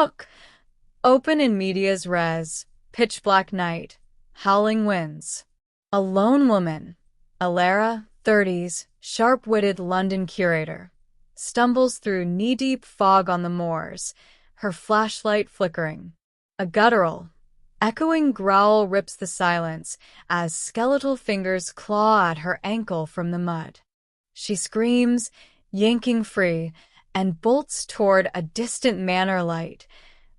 Hook. Open in medias res. Pitch black night. Howling winds. A lone woman, Alara, 30s, sharp-witted London curator, stumbles through knee-deep fog on the moors, her flashlight flickering. A guttural, echoing growl rips the silence as skeletal fingers claw at her ankle from the mud. She screams, yanking free, and bolts toward a distant manor light,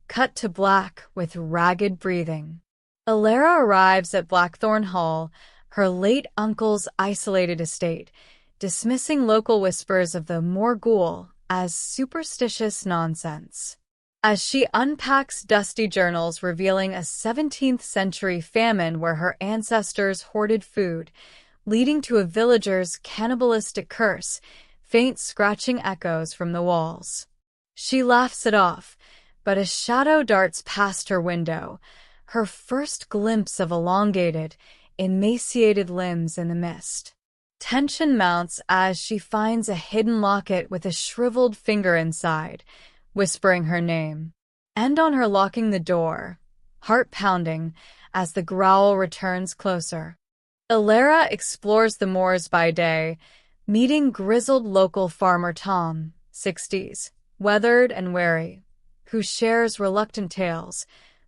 cut to black with ragged breathing. Alara arrives at Blackthorn Hall, her late uncle's isolated estate, dismissing local whispers of the Morgul as superstitious nonsense. As she unpacks dusty journals revealing a 17th-century famine where her ancestors hoarded food, leading to a villager's cannibalistic curse, faint scratching echoes from the walls. She laughs it off, but a shadow darts past her window, her first glimpse of elongated, emaciated limbs in the mist. Tension mounts as she finds a hidden locket with a shriveled finger inside, whispering her name. And on her locking the door, heart pounding as the growl returns closer. Alara explores the moors by day, meeting grizzled local farmer Tom, 60s, weathered and wary, who shares reluctant tales.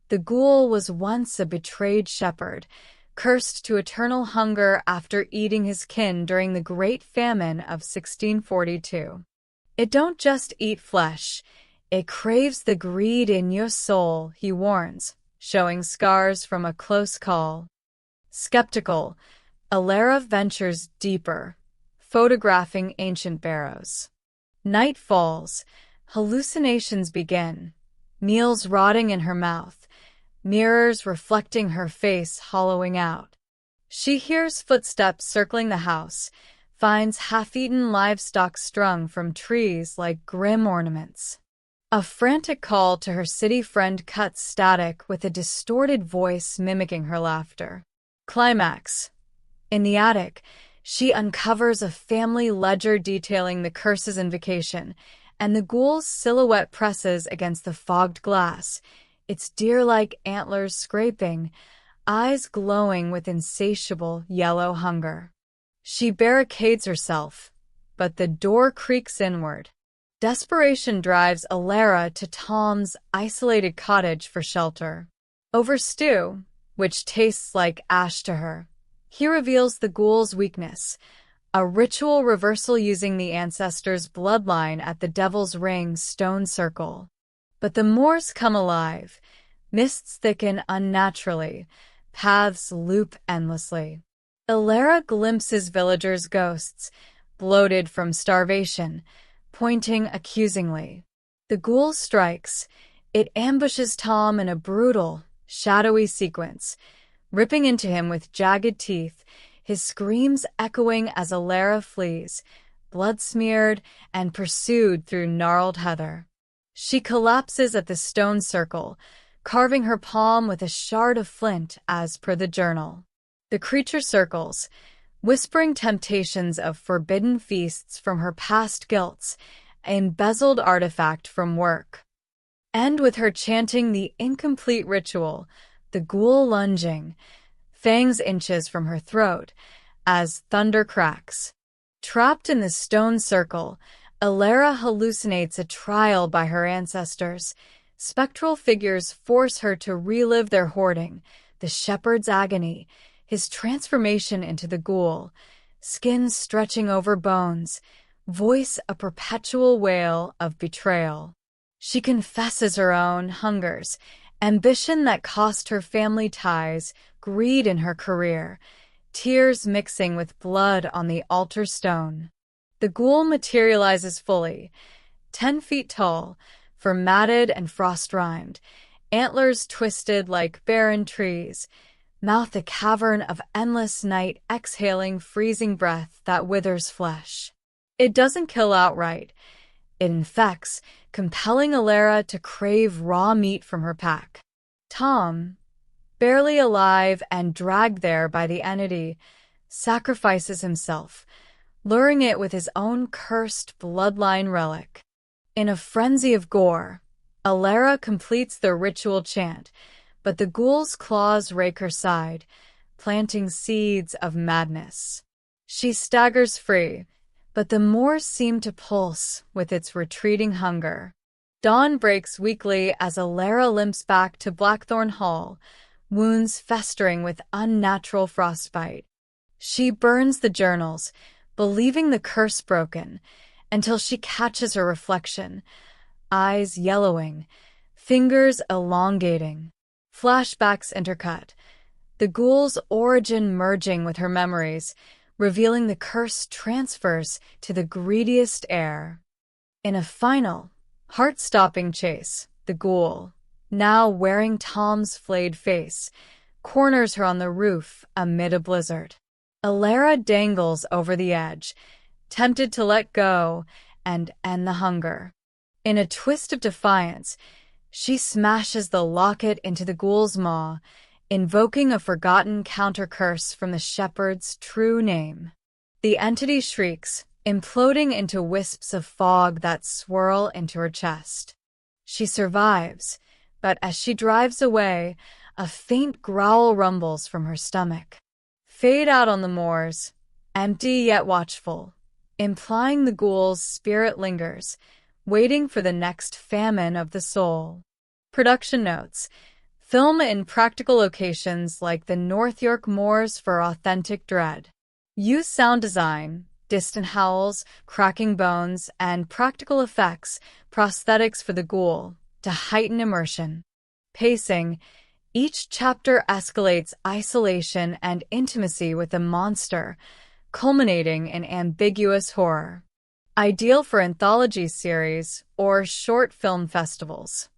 The ghoul was once a betrayed shepherd, cursed to eternal hunger after eating his kin during the Great Famine of 1642. It don't just eat flesh, it craves the greed in your soul, he warns, showing scars from a close call. Skeptical, Alara ventures deeper, photographing ancient barrows. Night falls, hallucinations begin, meals rotting in her mouth, mirrors reflecting her face hollowing out. She hears footsteps circling the house, finds half-eaten livestock strung from trees like grim ornaments. A frantic call to her city friend cuts static with a distorted voice mimicking her laughter. Climax. In the attic, she uncovers a family ledger detailing the curse's invocation, and the ghoul's silhouette presses against the fogged glass, its deer-like antlers scraping, eyes glowing with insatiable yellow hunger. She barricades herself, but the door creaks inward. Desperation drives Alara to Tom's isolated cottage for shelter. Over stew, which tastes like ash to her, he reveals the ghoul's weakness, a ritual reversal using the ancestors' bloodline at the Devil's Ring stone circle. But the moors come alive, mists thicken unnaturally, paths loop endlessly. Alara glimpses villagers' ghosts, bloated from starvation, pointing accusingly. The ghoul strikes. It ambushes Tom in a brutal, shadowy sequence, ripping into him with jagged teeth, his screams echoing as Alara flees, blood-smeared and pursued through gnarled heather. She collapses at the stone circle, carving her palm with a shard of flint as per the journal. The creature circles, whispering temptations of forbidden feasts from her past guilts, an embezzled artifact from work. And with her chanting the incomplete ritual, the ghoul lunging, fangs inches from her throat, as thunder cracks. Trapped in the stone circle, Alara hallucinates a trial by her ancestors. Spectral figures force her to relive their hoarding, the shepherd's agony, his transformation into the ghoul, skin stretching over bones, voice a perpetual wail of betrayal. She confesses her own hungers, ambition that cost her family ties, greed in her career, tears mixing with blood on the altar stone. The ghoul materializes fully, 10 feet tall, formatted and frost-rimed, antlers twisted like barren trees, mouth a cavern of endless night exhaling freezing breath that withers flesh. It doesn't kill outright. It infects, compelling Alara to crave raw meat from her pack. Tom, barely alive and dragged there by the entity, sacrifices himself, luring it with his own cursed bloodline relic. In a frenzy of gore, Alara completes the ritual chant, but the ghoul's claws rake her side, planting seeds of madness. She staggers free, but the moors seem to pulse with its retreating hunger. Dawn breaks weakly as Alara limps back to Blackthorn Hall, wounds festering with unnatural frostbite. She burns the journals, believing the curse broken, until she catches her reflection, eyes yellowing, fingers elongating. Flashbacks intercut, the ghoul's origin merging with her memories, revealing the curse transfers to the greediest heir. In a final, heart-stopping chase, the ghoul, now wearing Tom's flayed face, corners her on the roof amid a blizzard. Alara dangles over the edge, tempted to let go and end the hunger. In a twist of defiance, she smashes the locket into the ghoul's maw, invoking a forgotten counter-curse from the shepherd's true name. The entity shrieks, imploding into wisps of fog that swirl into her chest. She survives, but as she drives away, a faint growl rumbles from her stomach. Fade out on the moors, empty yet watchful, implying the ghoul's spirit lingers, waiting for the next famine of the soul. Production notes: film in practical locations like the North York moors for authentic dread. Use sound design, distant howls, cracking bones, and practical effects, prosthetics for the ghoul, to heighten immersion. Pacing: each chapter escalates isolation and intimacy with the monster, culminating in ambiguous horror. Ideal for anthology series or short film festivals.